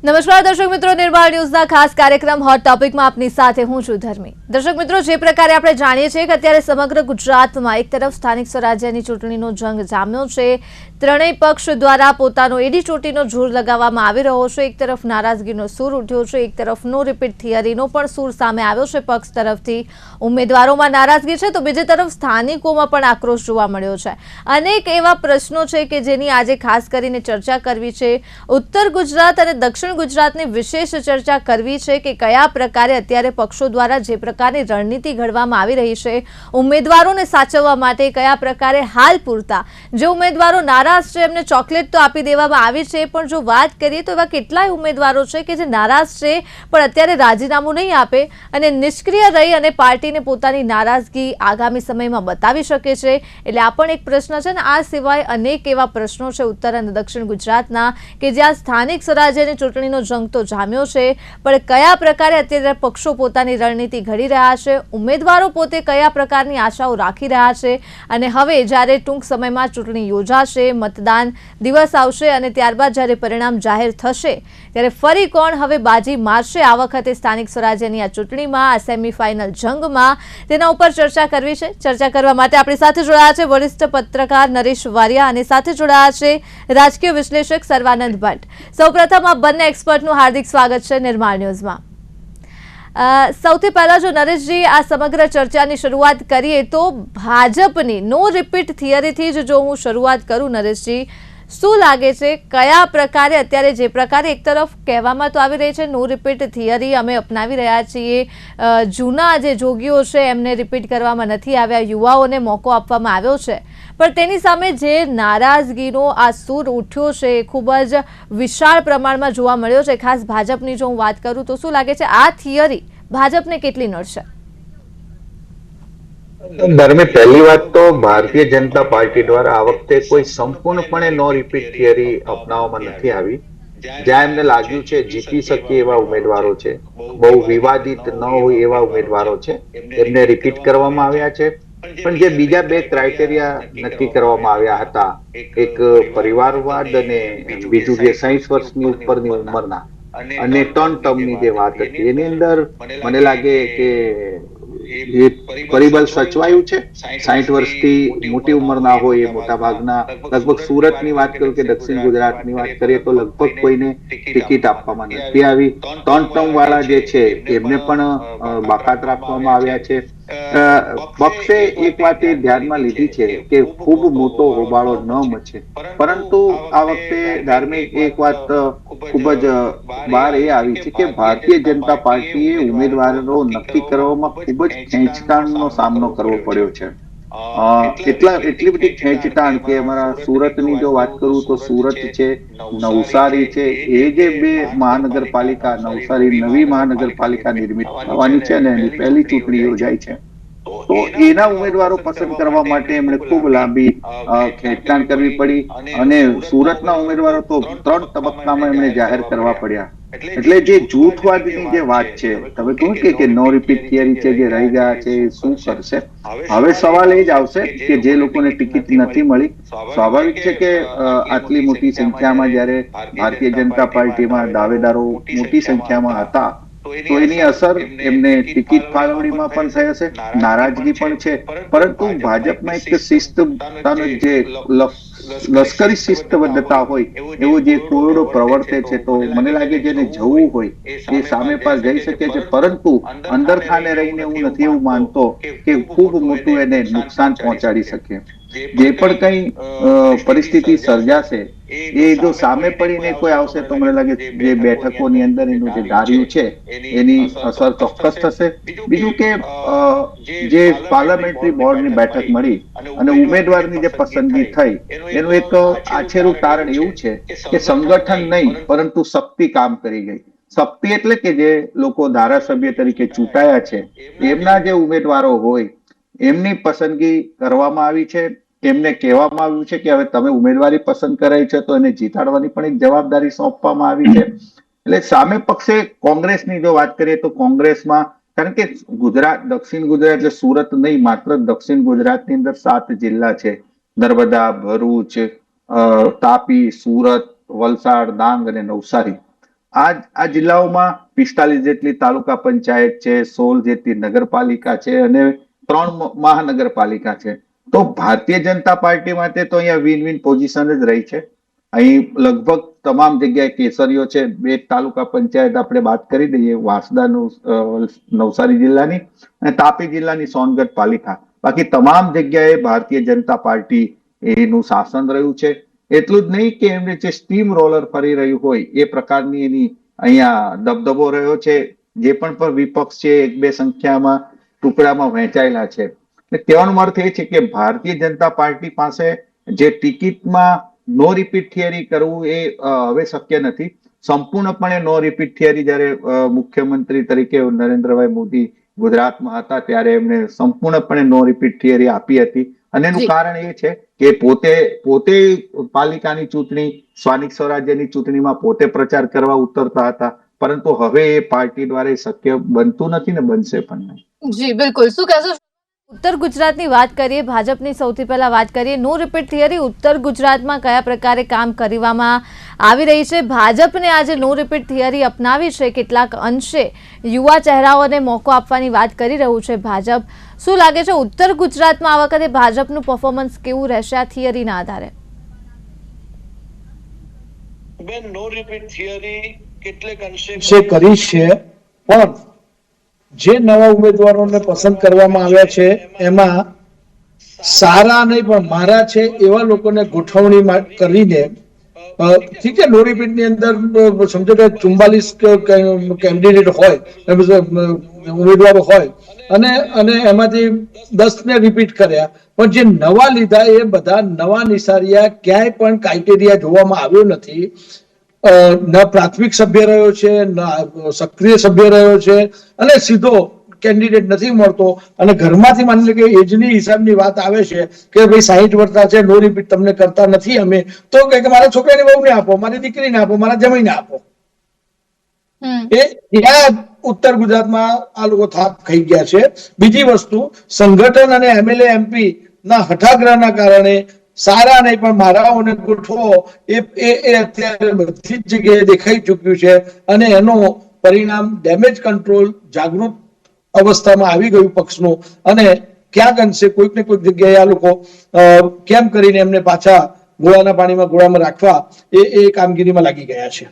નમસ્કાર દર્શક મિત્રો, નિર્માણ ન્યૂઝના ખાસ કાર્યક્રમ હોટ ટોપિકમાં આપની સાથે હું છું ધર્મી। દર્શક મિત્રો, જે પ્રકારે આપણે જાણીએ છીએ કે અત્યારે સમગ્ર ગુજરાતમાં એક તરફ સ્થાનિક સ્વરાજ્યની ચૂંટણીનો જંગ જામ્યો છે। ત્રણેય પક્ષ દ્વારા પોતાનો એડી ચોટીનો જોર લગાવવામાં આવી રહ્યો છે। એક તરફ નારાજગીનો સૂર ઉઠ્યો છે, એક તરફ નો રિપીટ થિયરીનો પણ સૂર સામે આવ્યો છે પક્ષ તરફથી। ઉમેદવારોમાં નારાજગી છે તો બીજી તરફ સ્થાનિકોમાં પણ આક્રોશ જોવા મળ્યો છે। અનેક એવા પ્રશ્નો છે કે જેની આજે ખાસ કરીને ચર્ચા કરવી છે। ઉત્તર ગુજરાત અને દક્ષિણ ગુજરાતની વિશેષ ચર્ચા કરવી છે કે કયા પ્રકારે અત્યારે પક્ષો દ્વારા જે પ્રકારની રણનીતિ ઘડવામાં આવી રહી છે ઉમેદવારોને સાચવવા માટે, કયા પ્રકારે હાલ પૂરતા જે ઉમેદવારો નારાજ છે એમને ચોકલેટ તો આપી દેવામાં આવી છે, પણ જો વાત કરીએ તો એવા કેટલાય ઉમેદવારો છે કે જે નારાજ છે પણ અત્યારે રાજીનામું નહીં આપે અને નિષ્ક્રિય રહી અને પાર્ટીને પોતાની નારાજગી આગામી સમયમાં બતાવી શકે છે। એટલે આ પણ એક પ્રશ્ન છે ને। આ સિવાય અનેક એવા પ્રશ્નો છે ઉત્તર અને દક્ષિણ ગુજરાતના કે જ્યાં સ્થાનિક સ્વરાજ્યની ચૂંટણીનો જંગ તો જામ્યો છે પણ કયા પ્રકારે અત્યારે પક્ષો પોતાની રણનીતિ ઘડી રહ્યા છે, ઉમેદવારો પોતે કયા પ્રકારની આશાઓ રાખી રહ્યા છે અને હવે જ્યારે ટૂંક સમયમાં ચૂંટણી યોજાશે, મતદાન દિવસ આવશે અને ત્યારબાદ જ્યારે પરિણામ જાહેર થશે ત્યારે ફરી કોણ હવે બાજી મારશે આ વખતે સ્થાનિક સ્વરાજ્યની આ ચૂંટણીમાં, આ સેમીફાઇનલ જંગમાં, તેના ઉપર ચર્ચા કરવી છે। ચર્ચા કરવા માટે આપણી સાથે જોડાયા છે વરિષ્ઠ પત્રકાર નરેશ વારિયા અને સાથે જોડાયા છે રાજકીય વિશ્લેષક સર્વાનંદ ભટ્ટ। સૌપ્રથમ આ બંને એક્સપર્ટનું હાર્દિક સ્વાગત છે નિર્માણ ન્યૂઝમાં। સૌથી પહેલા જો નરેશજી આ સમગ્ર ચર્ચાની શરૂઆત કરીએ તો ભાજપની નો રિપીટ થિયરીથી જ જો હું શરૂઆત કરું નરેશજી, શું લાગે છે કયા પ્રકારે અત્યારે જે પ્રકારે એક તરફ કહેવામાં તો આવી રહી છે નો રિપીટ થિયરી અમે અપનાવી રહ્યા છીએ, જૂના જે જોગીઓ છે એમને રિપીટ કરવામાં નથી આવ્યા, યુવાઓને મોકો આપવામાં આવ્યો છે, પણ તેની સામે જે નારાજગીનો આ સૂર ઉઠ્યો છે એ ખૂબ જ વિશાળ પ્રમાણમાં જોવા મળ્યો છે। ખાસ ભાજપની જો હું વાત કરું તો શું લાગે છે આ થિયરી ભાજપને કેટલી નડશે? ધર્મે પહેલી વાત તો ભારતીય જનતા પાર્ટી દ્વારા આ વખતે કોઈ સંપૂર્ણપણે નો રિપીટ થિયરી અપનાવવામાં નથી આવી। જ્યાં એમને લાગ્યું છે જીતી શકે એવા ઉમેદવારો છે, બહુ વિવાદિત ન હોય એવા ઉમેદવારો છે, એમને રિપીટ કરવામાં આવ્યા છે। પણ જે બીજા બે ક્રાઇટેરિયા નક્કી કરવામાં આવ્યા હતા, એક પરિવારવાદ અને બીજું જે 60 વર્ષની ઉપરની ઉંમરના અને 3 ટર્મની જે વાત હતી, એની અંદર મને લાગે કે એ પરિબળ સચવાયું છે। 60 વર્ષથી મોટી ઉંમરના હોય એ મોટા ભાગના, લગભગ સુરતની વાત કરું કે દક્ષિણ ગુજરાતની વાત કરીએ તો લગભગ કોઈને ટિકિટ આપવામાં નથી આવી। 3 ટર્મ વાળા જે છે એમને પણ બાકાત રાખવામાં આવ્યા છે। પક્ષે એક વાત એ ધ્યાનમાં લીધી છે કે ખૂબ મોટો હોબાળો ન મચે, પરંતુ આ વખતે ધાર્મિક એક વાત ખૂબ જ બહાર એ આવી છે કે ભારતીય જનતા પાર્ટીએ ઉમેદવારો નક્કી કરવામાં ખૂબ જ ખેંચતાણનો સામનો કરવો પડ્યો છે। એટલી બધી ખેંચતાણ કે અમારા સુરતની જો વાત કરું તો સુરત છે, નવસારી છે, એ જે બે મહાનગરપાલિકા, નવસારી નવી મહાનગરપાલિકા નિર્મિત થવાની છે ને એની પહેલી ચૂંટણી યોજાય છે, તો એના ઉમેદવારો પસંદ કરવા માટે એમણે ખૂબ લાંબી ખેંચતાણ કરવી પડી અને સુરતના ઉમેદવારો તો 3 તબક્કામાં એમણે જાહેર કરવા પડ્યા। એટલે જે જૂથવાદની જે વાત છે, તમે કહ્યું કે નો રિપીટ થિયરી છે, જે રહી ગયા છે શું કરશે? હવે સવાલ એ જ આવશે કે જે લોકોને ટિકિટ નથી મળી, સ્વાભાવિક છે કે આટલી મોટી સંખ્યામાં જ્યારે ભારતીય જનતા પાર્ટીમાં દાવેદારો મોટી સંખ્યામાં હતા તો એની અસર એમને ટિકિટ ફાળવણીમાં પણ થઈ હશે, નારાજગી પણ છે, પરંતુ ભાજપમાં એક શિસ્તતાનો જે લશ્કરી શિસ્તબદ્ધતા હોય એવો જે કોયડો પ્રવર્તે છે, તો મને લાગે જેને જવું હોય એ સામે પાર જઈ શકે છે, પરંતુ અંદર ખાને રહીને હું નથી એવું માનતો કે ખૂબ મોટું એને નુકસાન પહોંચાડી શકે। જે પણ કઈ પરિસ્થિતિ સર્જાશે એ જો સામે પડીને કોઈ આવશે તો મને લાગે જે બેઠકોની અંદર એનું જે ધાર્યું છે એની અસર ચોક્કસ થશે। બીજું કે જે પાર્લામેન્ટરી બોર્ડની બેઠક મળી અને ઉમેદવારની જે પસંદગી થઈ એનું એક આછેરું તારણ એવું છે કે સંગઠન નહીં પરંતુ શક્તિ કામ કરી ગઈ। શક્તિ એટલે કે જે લોકો ધારાસભ્ય તરીકે ચૂંટાયા છે એમના જે ઉમેદવારો હોય એમની પસંદગી કરવામાં આવી છે। એમને કહેવામાં આવ્યું છે કે હવે તમે ઉમેદવારી પસંદ કરાઈ છે તો એને જીતાડવાની પણ એક જવાબદારી સોંપવામાં આવી છે। એટલે સામે પક્ષે કોંગ્રેસની જો વાત કરીએ તો કોંગ્રેસમાં, કારણ કે ગુજરાત, દક્ષિણ ગુજરાત એટલે સુરત નહીં, માત્ર દક્ષિણ ગુજરાતની અંદર 7 જિલ્લા છે, નર્મદા, ભરૂચ, તાપી, સુરત, વલસાડ, ડાંગ અને નવસારી। આ જિલ્લાઓમાં 45 જેટલી તાલુકા પંચાયત છે, 16 જેટલી નગરપાલિકા છે અને 3 મહાનગરપાલિકા છે. તો ભારતીય જનતા પાર્ટી માટે તો અહીંયા વિન વિન પોઝિશન જ રહી છે. અહીં લગભગ તમામ જગ્યાએ કેસરીઓ છે. 2 તાલુકા પંચાયત આપણે વાત કરી દઈએ, વાંસદાનું નવસારી જિલ્લાની અને તાપી જિલ્લાની સોનગઢ પાલિકા. બાકી તમામ જગ્યાએ ભારતીય જનતા પાર્ટી એનું શાસન રહ્યું છે. એટલું જ નહીં કે એમને જે સ્ટીમ રોલર ફરી રહ્યું હોય એ પ્રકારની એની અહીંયા દબદબો રહ્યો છે. જે પણ વિપક્ષ છે 1-2 સંખ્યામાં ટુકડામાં વહેંચાયેલા છે. કહેવાનો અર્થ એ છે કે ભારતીય જનતા પાર્ટી પાસે જે ટિકિટમાં નો રિપીટ થિયરી કરવું એ હવે શક્ય નથી. સંપૂર્ણપણે નો રિપીટ થિયરી જ્યારે મુખ્યમંત્રી તરીકે નરેન્દ્રભાઈ મોદી ગુજરાતમાં હતા ત્યારે એમણે સંપૂર્ણપણે નો રિપીટ થિયરી આપી હતી. અને એનું કારણ એ છે કે પોતે પાલિકાની ચૂંટણી, સ્થાનિક સ્વરાજ્યની ચૂંટણીમાં પોતે પ્રચાર કરવા ઉતરતા હતા. પરંતુ હવે એ પાર્ટી દ્વારા શક્ય બનતું નથી ને બનશે પણ નહીં. જી બિલકુલ. શું કહેશો? ઉત્તર ગુજરાતની વાત કરીએ, ભાજપની સૌથી પહેલા વાત કરીએ. નો રિપીટ થિયરી ઉત્તર ગુજરાતમાં કયા પ્રકારે કામ કરવામાં આવી રહી છે? ભાજપને આજે નો રિપીટ થિયરી અપનાવી છે. કેટલાક અંશે યુવા ચહેરાઓને મોકો આપવાની વાત કરી રહ્યું છે ભાજપ. શું લાગે છે ઉત્તર ગુજરાતમાં આ વખતે ભાજપનું પરફોર્મન્સ કેવું રહેશે આ થિયરીના આધારે? બેન, નો રિપીટ થિયરી કેટલેક અંશે કરી છે, પણ જે નવા ઉમેદવારોને પસંદ કરવામાં આવ્યા છે એમાં સારા નહીં પણ મારા છે એવા લોકોને ગોઠવણી કરીને, ઠીક છે, નો રિપીટની અંદર સમજો કે 44 કેન્ડિડેટ હોય, ઉમેદવારો હોય અને એમાંથી 10 ને રિપીટ કર્યા, પણ જે નવા લીધા એ બધા નવા નિસારિયા. ક્યાંય પણ ક્રાઇટેરિયા જોવામાં આવ્યો નથી. ન પ્રાથમિક સભ્ય રહ્યો છે, ન સક્રિય સભ્ય રહ્યો છે, અને સીધો કેન્ડિડેટ નથી મળતો. અને ઘરમાંથી માની લે કે એજની હિસાબની વાત આવે છે કે ભાઈ 60 વર્ષના છે, નો રિપીટ તમને કરતા નથી અમે, તો કે મારા છોકરાની વહુને આપો, મારી દીકરીને આપો, મારા જમાઈને આપો. ત્યાં ઉત્તર ગુજરાતમાં આ લોકો થાપ ખાઈ ગયા છે. બીજી વસ્તુ, સંગઠન અને MLA MP ના હઠાગ્રહના કારણે સારા નહીં પણ મારાઓને ગોઠવો એ અત્યારે બધી જ જગ્યાએ દેખાઈ ચૂક્યું છે. અને એનો પરિણામ ડેમેજ કંટ્રોલ, જાગૃત અવસ્થામાં આવી ગયું પક્ષનું. અને ક્યાંક અંશે કોઈક ને કોઈક જગ્યાએ આ લોકો કેમ કરીને એમને પાછા ગોળાના પાણીમાં ગોળામાં રાખવા એ કામગીરીમાં લાગી ગયા છે.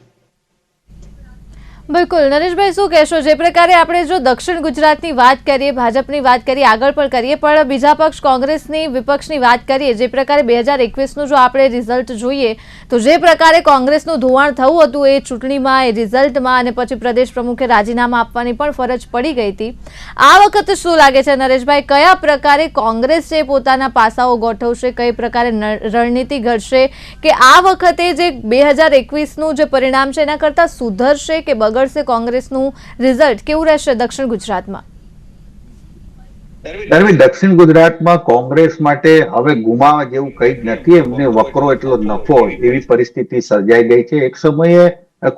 બિલકુલ. નરેશભાઈ, શું કહેશો? જે પ્રકારે આપણે જો દક્ષિણ ગુજરાતની વાત કરીએ, ભાજપની વાત કરીએ, આગળ પણ કરીએ, પણ બીજા પક્ષ કોંગ્રેસની, વિપક્ષની વાત કરીએ, જે પ્રકારે 2021નું જો આપણે રિઝલ્ટ જોઈએ તો જે પ્રકારે કોંગ્રેસનું ધોવાણ થયું હતું એ ચૂંટણીમાં, એ રિઝલ્ટમાં, અને પછી પ્રદેશ પ્રમુખે રાજીનામા આપવાની પણ ફરજ પડી ગઈ હતી. આ વખતે શું લાગે છે નરેશભાઈ, કયા પ્રકારે કોંગ્રેસ છે પોતાના પાસાઓ ગોઠવશે, કઈ પ્રકારે રણનીતિ ઘડશે કે આ વખતે જે 2021નું જે પરિણામ છે એના કરતા સુધરશે કે બગડશે? કોંગ્રેસનું રિઝલ્ટ કેવું રહેશે દક્ષિણ ગુજરાતમાં? દક્ષિણ ગુજરાતમાં કોંગ્રેસ માટે હવે ગુમાવા જેવું કંઈ જ નથી. એમને વકરો એટલો નફો એવી પરિસ્થિતિ સર્જાઈ ગઈ છે. એક સમયે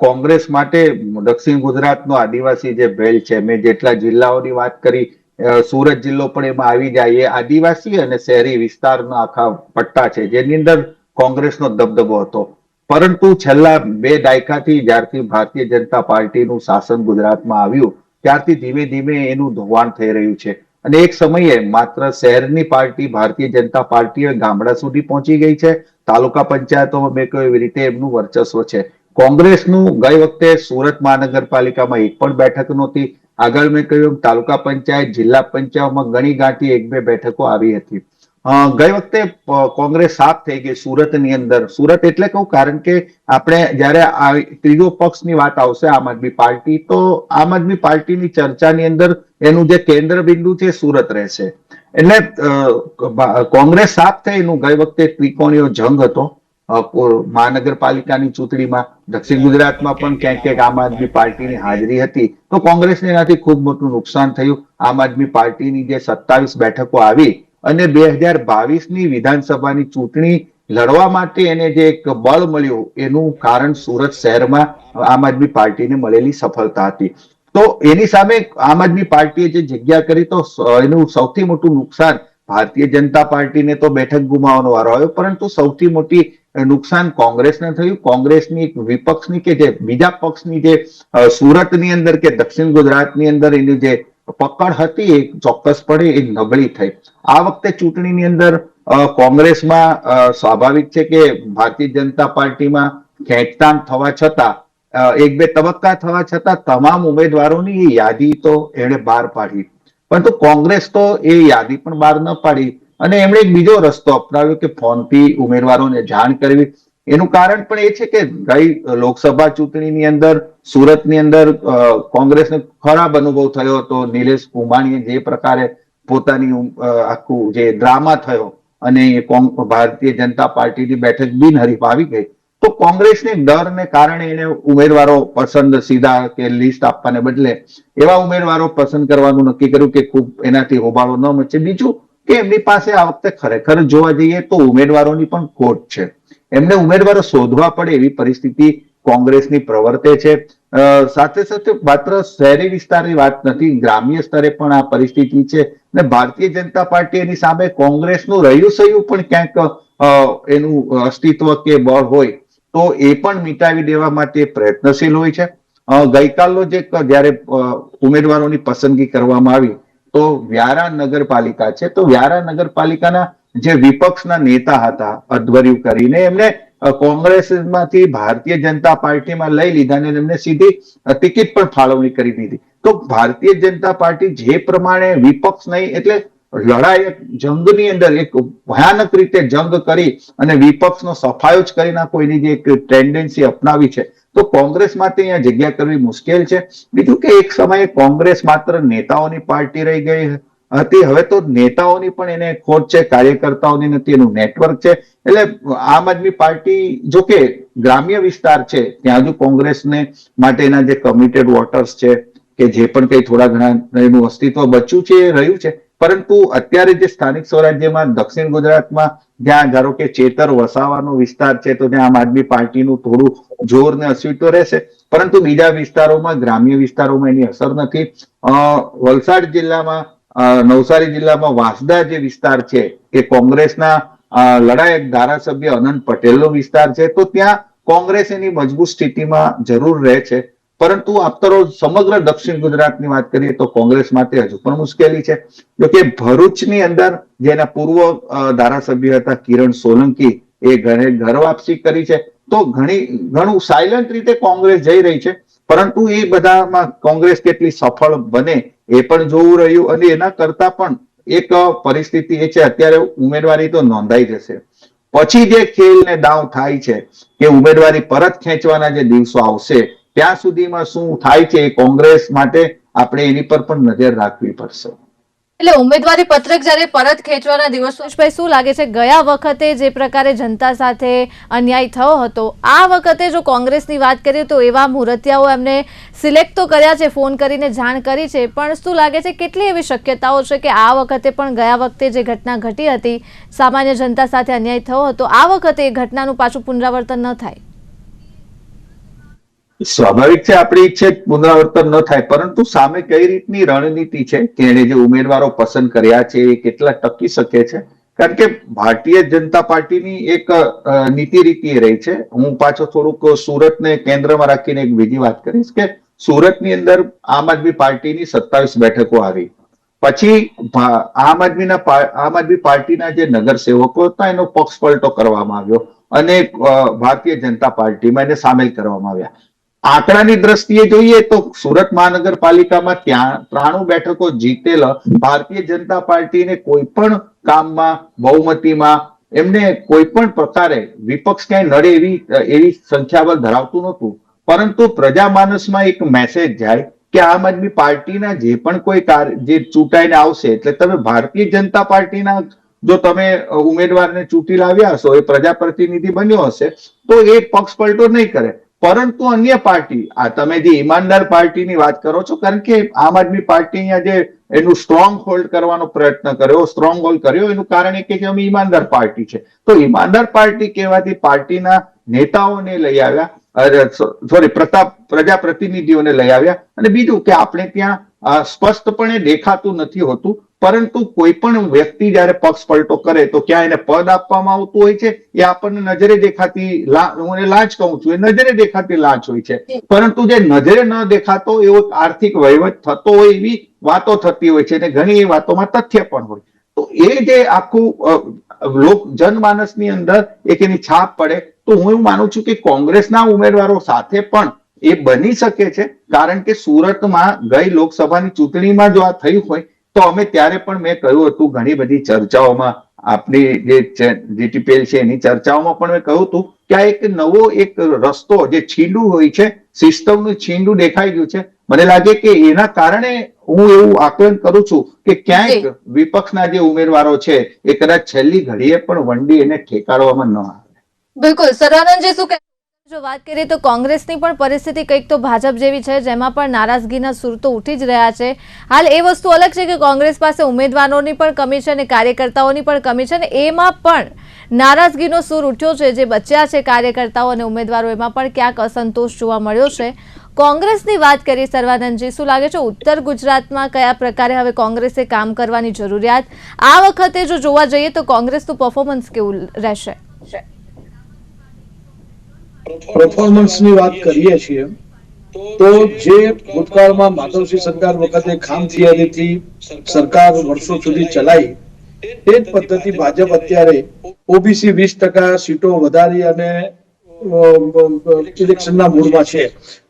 કોંગ્રેસ માટે દક્ષિણ ગુજરાતનો આદિવાસી જે બેલ્ટ છે, મેં જેટલા જિલ્લાઓની વાત કરી, સુરત જિલ્લો પણ એમાં આવી જાય, એ આદિવાસી અને શહેરી વિસ્તારના આખા પટ્ટા છે જેની અંદર કોંગ્રેસનો દબદબો હતો. પરંતુ છેલ્લા 2 દાયકાથી જ્યારથી ભારતીય જનતા પાર્ટીનું શાસન ગુજરાતમાં આવ્યું ત્યારથી ધીમે ધીમે એનું ધોવાણ થઈ રહ્યું છે. અને એક સમયે માત્ર શહેરની પાર્ટી ભારતીય જનતા પાર્ટી ગામડા સુધી પહોંચી ગઈ છે. તાલુકા પંચાયતોમાં મેં કહ્યું એવી રીતે એમનું વર્ચસ્વ છે. કોંગ્રેસનું ગઈ વખતે સુરત મહાનગરપાલિકામાં એક પણ બેઠક નહોતી. આગળ મેં કહ્યું તાલુકા પંચાયત, જિલ્લા પંચાયતમાં ગણી ગાંઠી 1-2 બેઠકો આવી હતી. ગઈ વખતે કોંગ્રેસ સાફ થઈ ગઈ સુરતની અંદર. સુરત એટલે કહું કારણ કે આપણે જયારે ત્રીજો પક્ષની વાત આવશે આમ આદમી પાર્ટી, તો આમ આદમી પાર્ટીની ચર્ચાની અંદર એનું જે કેન્દ્ર બિંદુ છે સુરત રહેશે. એટલે કોંગ્રેસ સાફ થઈ. એનું ગઈ વખતે ત્રિકોણીયો જંગ હતો મહાનગરપાલિકાની ચૂંટણીમાં. દક્ષિણ ગુજરાતમાં પણ ક્યાંક ક્યાંક આમ આદમી પાર્ટીની હાજરી હતી, તો કોંગ્રેસને એનાથી ખૂબ મોટું નુકસાન થયું. આમ આદમી પાર્ટીની જે 27 બેઠકો આવી અને 2022ની વિધાનસભાની ચૂંટણી લડવા માટે એને જે એક બળ મળ્યું એનું કારણ સુરત શહેરમાં આમ આદમી પાર્ટીને મળેલી સફળતા હતી. તો એની સામે આમ આદમી પાર્ટીએ જે જગ્યા કરી, તો એનું સૌથી મોટું નુકસાન ભારતીય જનતા પાર્ટીને તો બેઠક ગુમાવવાનો વારો આવ્યો, પરંતુ સૌથી મોટી નુકસાન કોંગ્રેસને થયું. કોંગ્રેસની વિપક્ષની કે જે બીજા પક્ષની જે સુરતની અંદર કે દક્ષિણ ગુજરાતની અંદર એની જે પકડ હતી એ ચોક્કસપણે એ નબળી થઈ. આ વખતે ચૂંટણીની અંદર કોંગ્રેસમાં સ્વાભાવિક છે કે ભારતીય જનતા પાર્ટીમાં ખેંચતાણ થવા છતાં એક બે તબક્કા થવા છતાં તમામ ઉમેદવારોની યાદી તો એણે બહાર પાડી, પરંતુ કોંગ્રેસ તો એ યાદી પણ બહાર ન પાડી અને એમણે એક બીજો રસ્તો અપનાવ્યો કે ફોનથી ઉમેદવારોને જાણ કરવી. એનું કારણ પણ એ છે કે ગઈ લોકસભા ચૂંટણીની અંદર સુરતની અંદર કોંગ્રેસને ખરાબ અનુભવ થયો હતો. નિલેશ કુંભાણીએ જે પ્રકારે પોતાની આખું જે ડ્રામા થયો અને ભારતીય જનતા પાર્ટીની બેઠક બિનહરીફ આવી ગઈ, તો કોંગ્રેસને ડરને કારણે એને ઉમેદવારો પસંદ સીધા કે લિસ્ટ આપવાને બદલે એવા ઉમેદવારો પસંદ કરવાનું નક્કી કર્યું કે ખૂબ એનાથી હોબાળો ન મચે. બીજું કે એમની પાસે આ વખતે ખરેખર જોવા જઈએ તો ઉમેદવારોની પણ ખોટ છે. એમને ઉમેદવારો શોધવા પડે એવી પરિસ્થિતિ કોંગ્રેસની પ્રવર્તે છે. સાથે સાથે માત્ર શહેરી વિસ્તારની વાત નથી, ગ્રામ્ય સ્તરે પણ આ પરિસ્થિતિ છે ને ભારતીય જનતા પાર્ટી એની સામે કોંગ્રેસનું રહ્યું સહ્યું પણ ક્યાંક એનું અસ્તિત્વ કે બળ હોય તો એ પણ મિટાવી દેવા માટે પ્રયત્નશીલ હોય છે. ગઈકાલનો જે જયારે ઉમેદવારોની પસંદગી કરવામાં આવી તો વ્યારા નગરપાલિકા છે, તો વ્યારા નગરપાલિકાના જે વિપક્ષના નેતા હતા અધ્વર્યુ કરીને એમને કોંગ્રેસમાંથી ભારતીય જનતા પાર્ટીમાં લઈ લીધા અને એમને સીધી ટિકિટ પણ ફાળવણી કરી દીધી. તો ભારતીય જનતા પાર્ટી જે પ્રમાણે વિપક્ષ નહીં એટલે લડાઈ જંગની અંદર એક ભયાનક રીતે જંગ કરી અને વિપક્ષનો સફાયો જ કરી નાખો એની જે એક ટેન્ડન્સી અપનાવી છે, તો કોંગ્રેસ માટે અહીંયા જગ્યા કરવી મુશ્કેલ છે. બીજું કે એક સમયે કોંગ્રેસ માત્ર નેતાઓની પાર્ટી રહી ગઈ હતી, હવે તો નેતાઓની પણ એને ખોટ છે, કાર્યકર્તાઓની નથી, એનું નેટવર્ક છે. એટલે આમ આદમી પાર્ટી જો કે ગ્રામ્ય વિસ્તાર છે ત્યાં હજુ કોંગ્રેસને માટેના જે કમિટેડ વોટર્સ છે કે જે પણ કઈ થોડા ઘણા એનું અસ્તિત્વ બચ્યું છે એ રહ્યું છે, પરંતુ અત્યારે જે સ્થાનિક સ્વરાજ્યમાં દક્ષિણ ગુજરાતમાં જ્યાં ધારો કે ચેતર વસાવાનો વિસ્તાર છે તો ત્યાં આમ આદમી પાર્ટીનું થોડું જોર ને અસ્તિત્વ રહેશે, પરંતુ બીજા વિસ્તારોમાં ગ્રામ્ય વિસ્તારોમાં એની અસર નથી. વલસાડ જિલ્લામાં નવસારી જિલ્લામાં વાંસદા જે વિસ્તાર છે કે કોંગ્રેસના લડાયક ધારાસભ્ય અનંત પટેલનો વિસ્તાર છે, તો ત્યાં કોંગ્રેસ એની મજબૂત સ્થિતિમાં જરૂર રહે છે, પરંતુ આપતરો સમગ્ર દક્ષિણ ગુજરાતની વાત કરીએ તો કોંગ્રેસ માટે હજુ પણ મુશ્કેલી છે. જો કે ભરૂચની અંદર જેના પૂર્વ ધારાસભ્ય હતા કિરણ સોલંકી એ ઘર વાપસી કરી છે, તો ઘણું સાયલન્ટ રીતે કોંગ્રેસ જઈ રહી છે, પરંતુ એ બધામાં કોંગ્રેસ કેટલી સફળ બને એ પણ જોવું રહ્યું. અને એના કરતા પણ એક પરિસ્થિતિ એ છે અત્યારે ઉમેદવારી તો નોંધાઈ જશે, પછી જે ખેલ ને દાવ થાય છે કે ઉમેદવારી પરત ખેંચવાના જે દિવસો આવશે ત્યાં સુધીમાં શું થાય છે એ કોંગ્રેસ માટે આપણે એની પર પણ નજર રાખવી પડશે. એટલે ઉમેદવારી પત્રક જયારે પરત ખેંચવાના દિવસો, શું લાગે છે ગયા વખતે જે પ્રકારે જનતા સાથે અન્યાય થયો હતો આ વખતે જો કોંગ્રેસની વાત કરીએ તો એવા મૂર્તિયાઓ એમને સિલેક્ટ તો કર્યા છે, ફોન કરીને જાણ કરી છે, પણ શું લાગે છે કેટલી એવી શક્યતાઓ છે કે આ વખતે પણ ગયા વખતે જે ઘટના ઘટી હતી સામાન્ય જનતા સાથે અન્યાય થયો હતો આ વખતે એ ઘટનાનું પાછું પુનરાવર્તન ન થાય? સ્વાભાવિક છે, આપણી ઈચ્છે પુનરાવર્તન ન થાય, પરંતુ સામે કઈ રીતની રણનીતિ છે કે એને જે ઉમેદવારો પસંદ કર્યા છે એ કેટલા ટકી શકે છે. કારણ કે ભારતીય જનતા પાર્ટીની એક નીતિ રીતિ રહી છે. હું પાછો થોડુંક સુરતને કેન્દ્રમાં રાખીને એક બીજી વાત કરીશ કે સુરતની અંદર આમ આદમી પાર્ટીની 27 બેઠકો આવી, પછી આમ આદમી પાર્ટીના જે નગરસેવકો હતા એનો પક્ષ પલટો કરવામાં આવ્યો અને ભારતીય જનતા પાર્ટીમાં એને સામેલ કરવામાં આવ્યા. આંકડાની દ્રષ્ટિએ જોઈએ તો સુરત મહાનગરપાલિકામાં ત્યાં 93 બેઠકો જીતેલા ભારતીય જનતા પાર્ટીને કોઈ પણ કામમાં બહુમતીમાં એમને કોઈ પણ પ્રકારે વિપક્ષ ક્યાંય નડે એવી સંખ્યાબળ ધરાવતું નહોતું, પરંતુ પ્રજામાનસમાં એક મેસેજ જાય કે આમ આદમી પાર્ટીના જે પણ કોઈ જે ચૂંટાઈને આવશે એટલે તમે ભારતીય જનતા પાર્ટીના જો તમે ઉમેદવારને ચૂંટી લાવ્યા હશો, એ પ્રજાપ્રતિનિધિ બન્યો હશે તો એ પક્ષ પલટો નહીં કરે, પરંતુ અન્ય પાર્ટી આ તમે જે ઈમાનદાર પાર્ટીની વાત કરો છો, કારણ કે આમ આદમી પાર્ટી અહીંયા જે એનું સ્ટ્રોંગ હોલ્ડ કરવાનો પ્રયત્ન કર્યો, સ્ટ્રોંગ હોલ્ડ કર્યો એનું કારણ એ કે અમે ઈમાનદાર પાર્ટી છે, તો ઈમાનદાર પાર્ટી કહેવાથી પાર્ટીના નેતાઓને લઈ આવ્યા, પ્રજાપ્રતિનિધિઓને લઈ આવ્યા. અને બીજું કે આપણે ત્યાં સ્પષ્ટપણે દેખાતું નથી હોતું, પરંતુ કોઈ પણ વ્યક્તિ જ્યારે પક્ષ પલટો કરે તો ક્યાં એને પદ આપવામાં આવતું હોય છે, એ આપણને નજરે દેખાતી હું એને લાંચ કહું છું, એ નજરે દેખાતી લાંચ હોય છે. પરંતુ જે નજરે ન દેખાતો એવો આર્થિક વહીવટ થતો હોય એવી વાતો થતી હોય છે, અને ઘણી એ વાતોમાં તથ્ય પણ હોય. તો એ જે આખું જનમાનસની અંદર એક એની છાપ પડે, તો હું એવું માનું છું કે કોંગ્રેસના ઉમેદવારો સાથે પણ એ બની શકે છે. કારણ કે સુરતમાં ગઈ લોકસભાની ચૂંટણીમાં જો આ થયું હોય તો અમે ત્યારે પણ મેં કહ્યું હતું, ઘણી બધી ચર્ચાઓમાં આપણી જે જીટીપીએલ છે એની ચર્ચાઓમાં પણ મેં કહ્યું હતું કે આ એક નવો એક રસ્તો જે છીંડું હોય છે, સિસ્ટમનું છીંડું દેખાઈ ગયું છે. મને લાગે કે એના કારણે હું એવું આકલન કરું છું કે ક્યાંક વિપક્ષના જે ઉમેદવારો છે એ કદાચ છેલ્લી ઘડીએ પણ વંડી એને ઠેકારવામાં ન આવે. બિલકુલ. સર્વાનંદજી, શું કહે? જો વાત કરીએ તો કોંગ્રેસની પણ પરિસ્થિતિ કંઈક તો ભાજપ જેવી છે, જેમાં પણ નારાજગીના સૂર તો ઉઠી જ રહ્યા છે. હાલ એ વસ્તુ અલગ છે કે કોંગ્રેસ પાસે ઉમેદવારોની પણ કમી છે અને કાર્યકર્તાઓની પણ કમી છે, અને એમાં પણ નારાજગીનો સૂર ઉઠ્યો છે. જે બચ્યા છે કાર્યકર્તાઓ અને ઉમેદવારો, એમાં પણ ક્યાંક અસંતોષ જોવા મળ્યો છે. કોંગ્રેસની વાત કરીએ સર્વાનંદજી, શું લાગે છે ઉત્તર ગુજરાતમાં કયા પ્રકારે હવે કોંગ્રેસે કામ કરવાની જરૂરિયાત? આ વખતે જો જોવા જઈએ તો કોંગ્રેસનું પરફોર્મન્સ કેવું રહેશે? પરફોર્મન્સની વાત કરીએ છીએ તો જે ભૂતકાળમાં માધવસિંહ સરકાર વખતે ખામ થિયરીથી સરકાર વર્ષો સુધી ચલાવી, એ જ પદ્ધતિ ભાજપ અત્યારે ઓબીસી 20% સીટો વધારી અને ઇલેક્શનના મૂડમાં છે.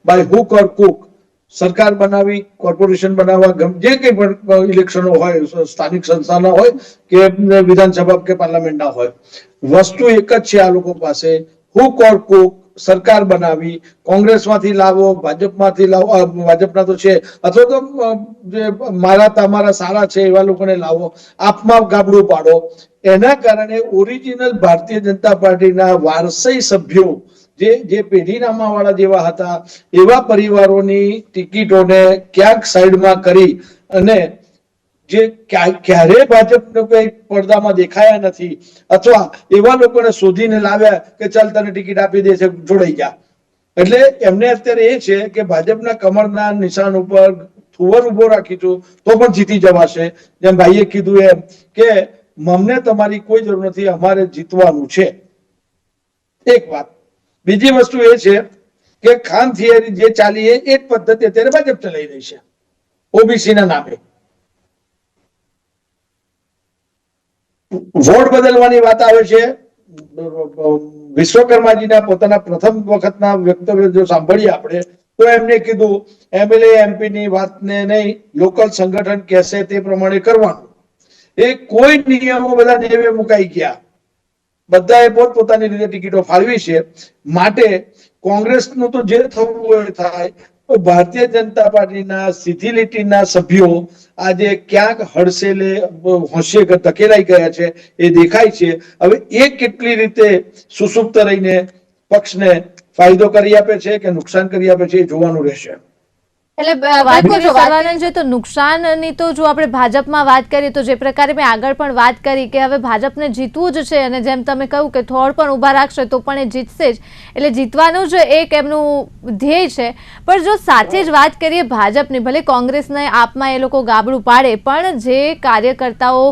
બાય હુક ઓર કુક સરકાર બનાવી, કોર્પોરેશન બનાવવા, જે કંઈ પણ ઇલેક્શનો હોય, સ્થાનિક સંસ્થાના હોય કે વિધાનસભા કે પાર્લામેન્ટના હોય, વસ્તુ એક જ છે આ લોકો પાસે, હુક ઓર કુક. સરકાર બનાવી, કોંગ્રેસમાંથી લાવો, ભાજપમાંથી લાવો, ભાજપના તો છે, અથવા તો જે મારા તમારા સારા છે એવા લોકોને લાવો, આપમાં ગાબડું પાડો. એના કારણે ઓરિજિનલ ભારતીય જનતા પાર્ટીના વારસઈ સભ્યો જે પેઢીનામા વાળા જેવા હતા એવા પરિવારોની ટિકિટોને ક્યાંક સાઈડમાં કરી અને જે ક્યારે ભાજપનો કઈ પડદામાં દેખાયા નથી, અથવા એવા લોકોને શોધીને લાવ્યા કે ચાલ તને ટિકિટ આપી દે છે, જોડાઈ જા. એટલે એમને અત્યારે એ છે કે ભાજપના કમરના નિશાન ઉપર થુવર ઉભો રાખીશું તો પણ જીતી જવાશે. જેમ ભાઈએ કીધું એમ કે અમને તમારી કોઈ જરૂર નથી, અમારે જીતવાનું છે. એક વાત. બીજી વસ્તુ એ છે કે ખાન થિયરી જે ચાલી એ જ પદ્ધતિ અત્યારે ભાજપ ચલાવી રહી છે ઓબીસી ના નામે. વોટ બદલવાની વાત આવે છે. વિશ્વકર્માજીના પોતાના પ્રથમ વખતના વક્તવ્ય જો સાંભળીએ આપણે તો એમને કીધું એમએલએ એમપી ની વાતને નહીં, લોકલ સંગઠન કહેશે તે પ્રમાણે કરવાનું. એ કોઈ નિયમો બધા દેવે મુકાઈ ગયા, બધાએ પોતપોતાની રીતે ટિકિટો ફાળવી છે. માટે કોંગ્રેસનું તો જે થવું હોય થાય. ભારતીય જનતા પાર્ટીના સીધી લીટીના સભ્યો આજે ક્યાંક હડસેલે હોંશે ધકેલાઈ ગયા છે એ દેખાય છે. હવે એ કેટલી રીતે સુસુપ્ત રહીને પક્ષને ફાયદો કરી આપે છે કે નુકસાન કરી આપે છે એ જોવાનું રહેશે. એટલે વાત કરીએ સર્વાનંદજી તો નુકસાનની તો જો આપણે ભાજપમાં વાત કરીએ તો જે પ્રકારે મેં આગળ પણ વાત કરી કે હવે ભાજપને જીતવું જ છે, અને જેમ તમે કહ્યું કે થોડ પણ ઉભા રાખશે તો પણ એ જીતશે જ, એટલે જીતવાનું જ એક એમનું ધ્યેય છે. પણ જો સાથે જ વાત કરીએ ભાજપની, ભલે કોંગ્રેસને આપમાં એ લોકો ગાબડું પાડે, પણ જે કાર્યકર્તાઓ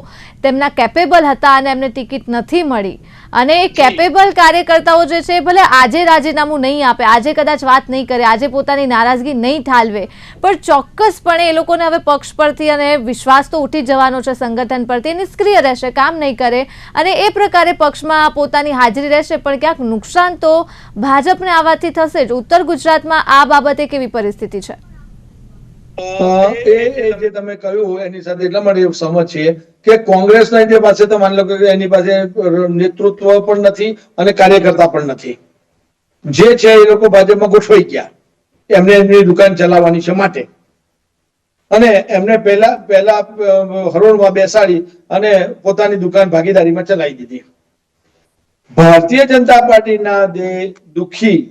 તેમના કેપેબલ હતા અને એમને ટિકિટ નથી મળી, અને એ કેપેબલ કાર્યકર્તાઓ જે છે ભલે આજે રાજીનામું નહીં આપે, આજે કદાચ વાત નહીં કરે, આજે પોતાની નારાજગી નહીં ઠાલવે, પણ ચોક્કસપણે એ લોકોને હવે પક્ષ પરથી અને વિશ્વાસ તો ઉઠી જવાનો છે સંગઠન પરથી, નિષ્ક્રિય રહેશે, કામ નહીં કરે, અને એ પ્રકારે પક્ષમાં પોતાની હાજરી રહેશે. પણ ક્યાંક નુકસાન તો ભાજપને આવાથી થશે જ. ઉત્તર ગુજરાતમાં આ બાબતે કેવી પરિસ્થિતિ છે? જે તમે કહ્યું એની સાથે એટલા માટે સહમત છીએ કે કોંગ્રેસના જે પાસે તો માની લો કે એની પાસે નેતૃત્વ પણ નથી અને કાર્યકર્તા પણ નથી. જે છે એ લોકો ભાજપમાં ગોઠવાઈ ગયા, એમને એમની દુકાન ચલાવવાની છે માટે, અને એમને પહેલા હરોળમાં બેસાડી અને પોતાની દુકાન ભાગીદારીમાં ચલાવી દીધી. ભારતીય જનતા પાર્ટીના જે દુઃખી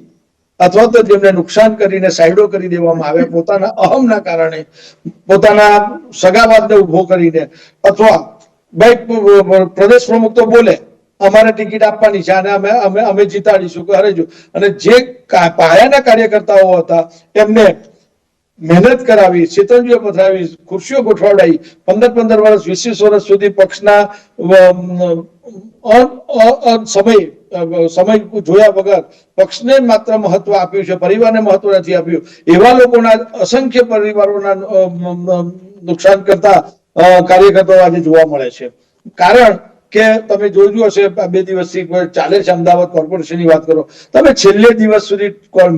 અથવા તો જેમને નુકસાન કરીને સાઈડો કરી દેવામાં આવે પોતાના અહમના કારણે, પોતાના સગાવાદને ઉભો કરીને, અથવા ભાઈ પ્રદેશ પ્રમુખ તો બોલે અમારે ટિકિટ આપવાની છે અને અમે જીતાડીશું કે હરેજો, અને જે પાયાના કાર્યકર્તાઓ હતા એમને મહેનત કરાવી, શેતંજીઓ પથરાવી, ખુરશીઓ ગોઠવાડાઈ, 15 વર્ષ 20 વર્ષ સુધી પક્ષના સમય જોયા વગર પક્ષને માત્ર મહત્વ આપ્યું છે, પરિવારને મહત્વ નથી આપ્યું, એવા લોકોના અસંખ્ય પરિવારોના નુકસાન કરતા કાર્યકર્તાઓ આજે જોવા મળે છે. કારણ કે તમે જોયું હશે 2 દિવસથી ચાલે છે અમદાવાદ કોર્પોરેશનની વાત કરો, તમે છેલ્લે દિવસ સુધી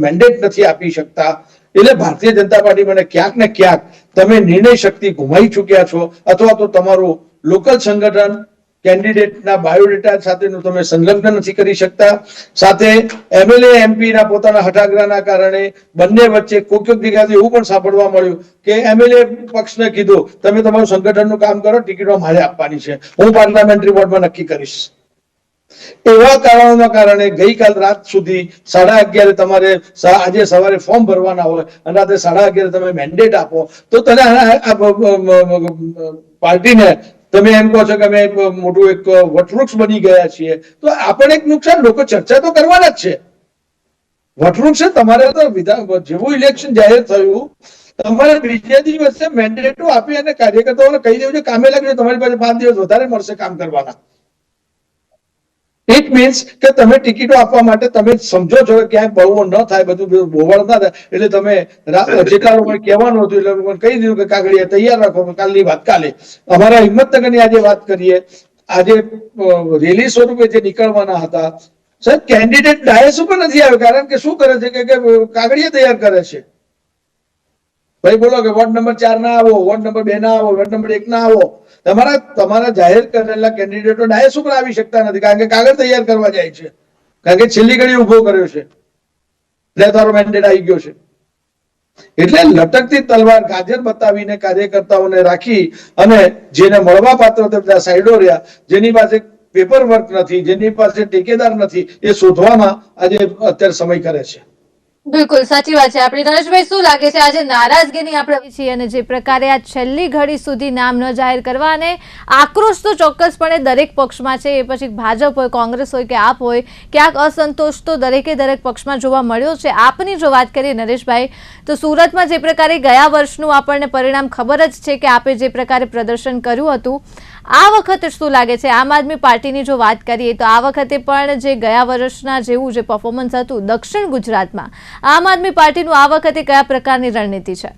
મેન્ડેટ નથી આપી શકતા. એટલે ભારતીય જનતા પાર્ટી મને ક્યાંક ને ક્યાંક તમે નિર્ણય શક્તિ ગુમાવી ચૂક્યા છો, અથવા તો તમારું લોકલ સંગઠન કેન્ડિડેટના બાયોડેટા સાથેનું તમે સંલગ્ન નથી કરી શકતા. સાથે MLA MP ના પોતાના હઠાગ્રહના કારણે બંને વચ્ચે કોઈક જગ્યાએ એવું પણ સાંભળવા મળ્યું કે MLA પક્ષને કીધું તમે તમારું સંગઠનનું કામ કરો, ટિકિટો મારે આપવાની છે, હું પાર્લામેન્ટરી બોર્ડમાં નક્કી કરીશ. એવા કારણોના કારણે ગઈકાલ રાત સુધી 11:30 તમારે આજે સવારે ફોર્મ ભરવાના હોય અને રાતે 11:30 તમે મેન્ડેટ આપો તો તને પાર્ટીને તમે એમ કહો છો કે અમે મોટું એક વટવૃક્ષ બની ગયા છીએ. તો આપણને એક નુકસાન, લોકો ચર્ચા તો કરવાના જ છે. વટવૃક્ષ તમારે તો જેવું ઇલેક્શન જાહેર થયું તમારે બીજા દિવસે મેન્ડેટો આપી અને કાર્યકર્તાઓને કહી દેવું છે કામે લાગજો, તમારી પાસે 5 દિવસ વધારે મળશે કામ કરવાના. ઇટ મીન્સ કે તમે ટિકિટો આપવા માટે તમે સમજો છો કે ક્યાંય બહુ ન થાય, બધું બોવાળ ના થાય, એટલે તમે જેટલા લોકોને કહેવાનું હતું એટલે લોકોને કહી દીધું કે કાગળિયા તૈયાર રાખો, કાલની વાત કાલે. અમારા હિંમતનગરની આજે વાત કરીએ, આજે રેલી સ્વરૂપે જે નીકળવાના હતા, સાહેબ કેન્ડિડેટ ડાયસ ઉપર નથી આવ્યો. કારણ કે શું કરે છે કે કાગળિયા તૈયાર કરે છે. ભાઈ બોલો કે વોર્ડ નંબર 4 ના આવો, વોર્ડ નંબર 2 ના આવો, વોર્ડ નંબર 1 ના આવો. તમારા જાહેર કરેલા કેન્ડિડેટો ડાયસ ઉપર આવી શકતા નથી, કારણ કે કાગળ તૈયાર કરવા જાય છે, કારણ કે છેલ્લી ઘડી ઉભો કર્યો છે, એટલે તારો મેન્ડેટ આવી ગયો છે. એટલે લટકતી તલવાર ગાજર બતાવીને કાર્યકર્તાઓને રાખી અને જેને મળવા પાત્ર બધા સાઈડો રહ્યા, જેની પાસે પેપર વર્ક નથી, જેની પાસે ટેકેદાર નથી, એ શોધવામાં આજે અત્યારે સમય કરે છે. બિલકુલ સાચી વાત છે. આપણે નરેશભાઈ શું લાગે છે આજે નારાજગીની આપણે છીએ અને જે પ્રકારે આ છેલ્લી ઘડી સુધી નામ ન જાહેર કરવા અને આક્રોશ તો ચોક્કસપણે દરેક પક્ષમાં છે, એ પછી ભાજપ હોય, કોંગ્રેસ હોય કે આપ હોય, ક્યાંક અસંતોષ તો દરેક પક્ષમાં જોવા મળ્યો છે. આપની જો વાત કરીએ નરેશભાઈ, તો સુરતમાં જે પ્રકારે ગયા વર્ષનું આપણને પરિણામ ખબર જ છે કે આપે જે પ્રકારે પ્રદર્શન કર્યું હતું, આ વખતે શું લાગે છે? આમ આદમી પાર્ટીની જો વાત કરીએ તો આ વખતે પણ જે ગયા વર્ષના જેવું જે પરફોર્મન્સ હતું દક્ષિણ ગુજરાતમાં, આમ આદમી પાર્ટીનું આ વખતે કયા પ્રકારની રણનીતિ છે?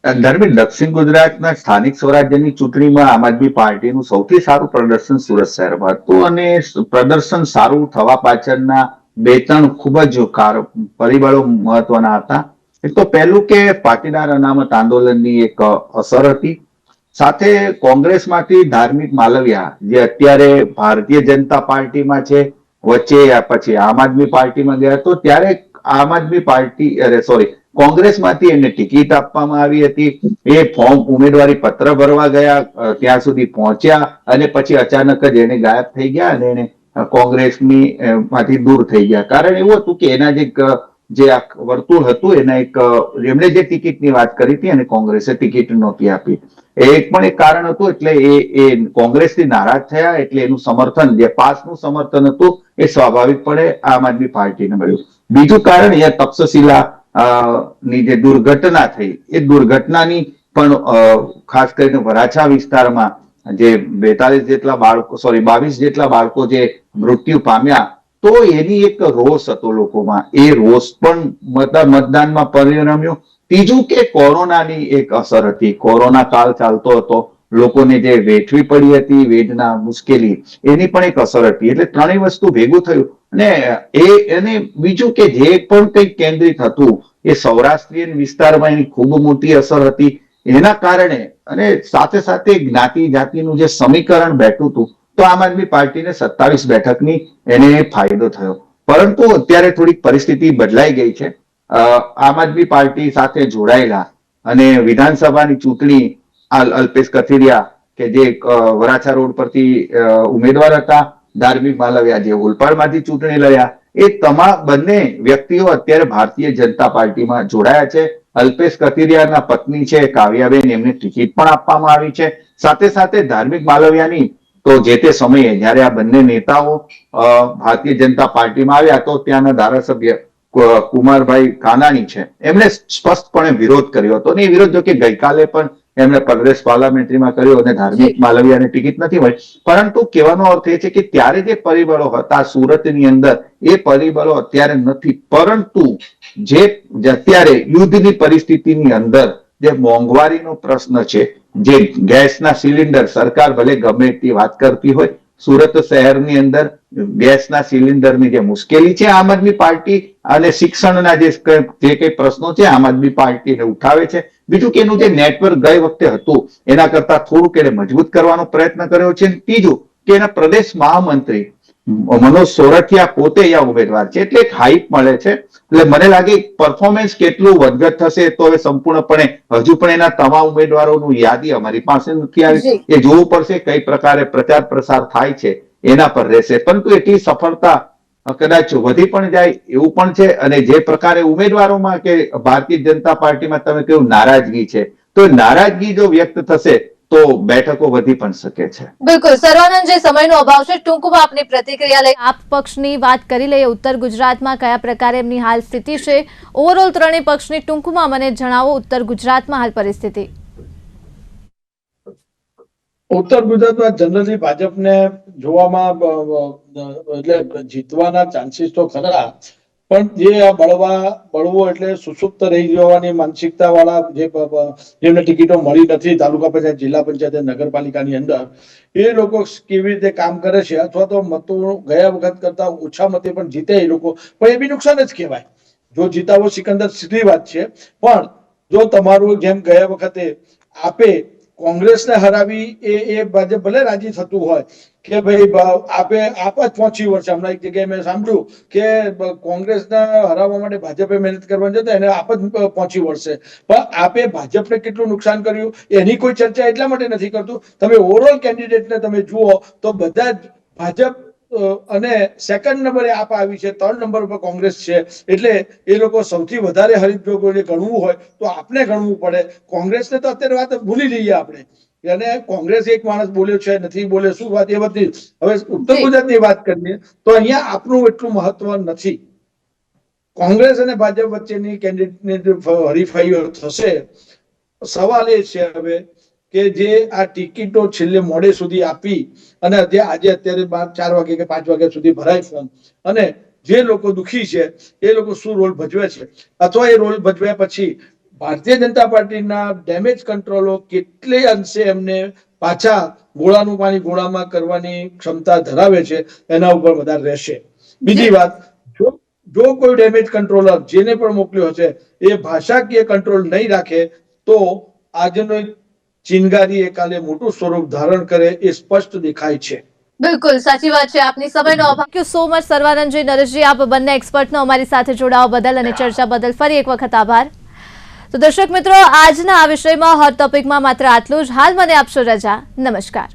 ધર્મી, દક્ષિણ ગુજરાતના સ્થાનિક સ્વરાજ્યની ચૂંટણીમાં આમ આદમી પાર્ટીનું સૌથી સારું પ્રદર્શન સુરત શહેરમાં હતું અને પ્રદર્શન સારું થવા પાછળના 2-3 ખૂબ જ પરિબળો મહત્વના હતા. એક તો પહેલું કે પાટીદાર અનામત આંદોલનની એક અસર હતી. સાથે કોંગ્રેસમાંથી ધાર્મિક માલવિયા જે અત્યારે ભારતીય જનતા પાર્ટીમાં છે, વચ્ચે પછી આમ આદમી પાર્ટીમાં ગયા તો ત્યારે આમ આદમી પાર્ટી કોંગ્રેસમાંથી એને ટિકિટ આપવામાં આવી હતી. એ ફોર્મ ઉમેદવારી પત્ર ભરવા ગયા, ત્યાં સુધી પહોંચ્યા અને પછી અચાનક જ એને ગાયબ થઈ ગયા અને એને કોંગ્રેસની માંથી દૂર થઈ ગયા. કારણ એવું હતું કે એના જે આ વર્તુળ હતું એના એમણે જે ટિકિટની વાત કરી હતી અને કોંગ્રેસે ટિકિટ નહોતી આપી, એક પણ એક કારણ હતું. એટલે એ કોંગ્રેસથી નારાજ થયા, એટલે એનું સમર્થન જે પાસનું સમર્થન હતું એ સ્વાભાવિકપણે આમ આદમી પાર્ટીને મળ્યું. બીજું કારણ એ તક્ષશિલા ની જે દુર્ઘટના થઈ, એ દુર્ઘટનાની પણ ખાસ કરીને વરાછા વિસ્તારમાં જે 22 જેટલા બાળકો જે મૃત્યુ પામ્યા, તો એની એક રોષ હતો લોકોમાં, એ રોષ પણ મતદાનમાં પરિણમ્યો. ત્રીજું કે કોરોનાની એક અસર હતી, કોરોના કાળ ચાલતો હતો, લોકોને જે વેઠવી પડી હતી વેદના, મુશ્કેલી, એની પણ એક અસર હતી. એટલે ત્રણેય વસ્તુ ભેગું થયું અને બીજું કે જે પણ કંઈક કેન્દ્રિત હતું એ સૌરાષ્ટ્રીયન વિસ્તારમાં એની ખૂબ મોટી અસર હતી. એના કારણે અને સાથે સાથે જ્ઞાતિ જાતિનું જે સમીકરણ બેઠું હતું, તો આમ આદમી પાર્ટીને 27 બેઠકની એને ફાયદો થયો. પરંતુ અત્યારે થોડીક પરિસ્થિતિ બદલાઈ ગઈ છે. આમ આદમી પાર્ટી સાથે જોડાયેલા અને વિધાનસભાની ચૂંટણી અલ્પેશ કથિરિયા કે જે વરાછા રોડ પરથી ઉમેદવાર હતા, ધાર્મિક માલવિયા જે ઓલપાડમાંથી ચૂંટણી લડ્યા, એ તમામ બંને વ્યક્તિઓ અત્યારે ભારતીય જનતા પાર્ટીમાં જોડાયા છે. અલ્પેશ કથિરિયાના પત્ની છે કાવ્યાબેન, એમને ટિકિટ પણ આપવામાં આવી છે. સાથે સાથે ધાર્મિક માલવિયાની તો જે તે સમયે જયારે આ બંને નેતાઓ ભારતીય જનતા પાર્ટીમાં આવ્યા તો ત્યાંના ધારાસભ્ય કુમારભાઈ કાનાણી છે એમણે સ્પષ્ટપણે વિરોધ કર્યો હતો અને એ વિરોધ જો કે ગઈકાલે પણ એમણે પ્રદેશ પાર્લામેન્ટરીમાં કર્યો અને ધાર્મિક માલવિયાને ટિકિટ નથી મળી, પરંતુ કહેવાનો અર્થ એ છે કે ત્યારે જે પરિબળો હતા સુરતની અંદર એ પરિબળો અત્યારે નથી, પરંતુ જે અત્યારે યુદ્ધની પરિસ્થિતિની અંદર જે મોંઘવારીનો પ્રશ્ન છે, જે ગેસના સિલિન્ડર સરકાર ભલે ગમે તે વાત કરતી હોય, સુરત શહેરની અંદર ગેસના સિલિન્ડરની જે મુશ્કેલી છે આમ આદમી પાર્ટી અને શિક્ષણના જે કઈ પ્રશ્નો છે આમ આદમી પાર્ટીને ઉઠાવે છે. બીજું કે એનું જે નેટવર્ક ગઈ વખતે હતું એના કરતા થોડુંક એને મજબૂત કરવાનો પ્રયત્ન કર્યો છે. ત્રીજું કે એના પ્રદેશ મહામંત્રી મનોજ સોરઠિયા પોતે અહીંયા ઉમેદવાર છે એટલે એક હાઈપ મળે છે. એટલે મને લાગે પરફોર્મન્સ કેટલું વધઘટ થશે તો હવે સંપૂર્ણપણે હજુ પણ એના તમામ ઉમેદવારોનું યાદી અમારી પાસે નથી આવી, એ જોવું પડશે કઈ પ્રકારે પ્રચાર પ્રસાર થાય છે એના પર રહેશે. પરંતુ એટલી સફળતા કદાચ વધી પણ જાય એવું પણ છે. અને જે પ્રકારે ઉમેદવારોમાં કે ભારતીય જનતા પાર્ટીમાં તમે કહ્યું નારાજગી છે, તો નારાજગી જો વ્યક્ત થશે તો બેઠકો વધી પણ શકે છે. બિલકુલ સર્વાનંદ, જે સમયનો અભાવ છે ટૂંકમાં આપની પ્રતિક્રિયા લઈ આપ પક્ષની વાત કરી લઈએ. ઉત્તર ગુજરાતમાં કયા પ્રકારે એમની હાલ સ્થિતિ છે, ઓવરઓલ ત્રણેય પક્ષની ટૂંકમાં મને જણાવો. ઉત્તર ગુજરાતમાં હાલ પરિસ્થિતિ. ઉત્તર ગુજરાતમાં જનરલી ભાજપને જોવામાં એટલે જીતવાના ચાન્સીસ તો ખરા, પણ જે આ બળવો એટલે સુસુપ્ત રહી જવાની માનસિકતા વાળા જેમને ટિકિટો મળી નથી તાલુકા પંચાયત, જિલ્લા પંચાયત, નગરપાલિકાની અંદર, એ લોકો કેવી રીતે કામ કરે છે અથવા તો મતો ગયા વખત કરતા ઓછા મતે પણ જીતે એ લોકો, પણ એ બી નુકસાન જ કહેવાય. જો જીતાવો સિકંદર સીધી વાત છે, પણ જો તમારું જેમ ગયા વખતે આપે કોંગ્રેસને હરાવી એ ભાજપ ભલે રાજી થતું હોય કે ભાઈ આપે આપ જ પહોંચી વળશે. હમણાં એક જગ્યાએ મેં સાંભળ્યું કે કોંગ્રેસને હરાવવા માટે ભાજપે મહેનત કરવાની જતા એને આપ જ પહોંચી વળશે, પણ આપે ભાજપને કેટલું નુકસાન કર્યું એની કોઈ ચર્ચા એટલા માટે નથી કરતું. તમે ઓવરઓલ કેન્ડિડેટને તમે જુઓ તો બધા જ ભાજપ અને સેકન્ડ નંબરે આપ આવી છે, થર્ડ નંબર પર કોંગ્રેસ છે. એટલે એ લોકો સૌથી વધારે હરીફ જો કોઈને ગણવું હોય તો આપને ગણવું પડે. કોંગ્રેસને તો અત્યારે વાત ભૂલી જઈએ આપણે, અને કોંગ્રેસ એક માણસ બોલ્યો છે નથી બોલ્યો શું વાત એ બધી. હવે ઉત્તર ગુજરાતની વાત કરીએ તો અહીંયા આપનું એટલું મહત્વ નથી. કોંગ્રેસ અને ભાજપ વચ્ચેની કેન્ડિડેટની હરીફાઈઓ થશે. સવાલ એ છે હવે કે જે આ ટિકિટો છેલ્લે મોડે સુધી આપી અને આજે અત્યારે 4 વાગે કે 5 વાગ્યા સુધી ભરાય ફોર્મ, અને જે લોકો દુખી છે એ લોકો શું રોલ ભજવે છે અથવા એ રોલ ભજવ્યા પછી ભારતીય જનતા પાર્ટીના ડેમેજ કંટ્રોલો કેટલે અંશે એમને પાછા ગોળાનું પાણી ગોળામાં કરવાની ક્ષમતા ધરાવે છે એના ઉપર વધારે રહેશે. બીજી વાત, જો કોઈ ડેમેજ કંટ્રોલર જેને પણ મોકલ્યો હશે એ ભાષાકીય કંટ્રોલ નહીં રાખે તો આજનો ચિનગારી એ કાલે મોટું સ્વરૂપ ધારણ કરે એ સ્પષ્ટ દેખાય છે. બિલકુલ સાચી વાત છે. આપની સમયનો અભાવ. થેન્ક યુ સો મચ સર્વાનંદજી, નરેશજી, આપ બંને એક્સપર્ટનો અમારી સાથે જોડાવા બદલ અને ચર્ચા બદલ ફરી એક વખત આભાર. તો દર્શક મિત્રો, આજના આ વિષયમાં હોટ ટોપિકમાં માત્ર આટલું જ. હાલ મને આપશો રજા. નમસ્કાર.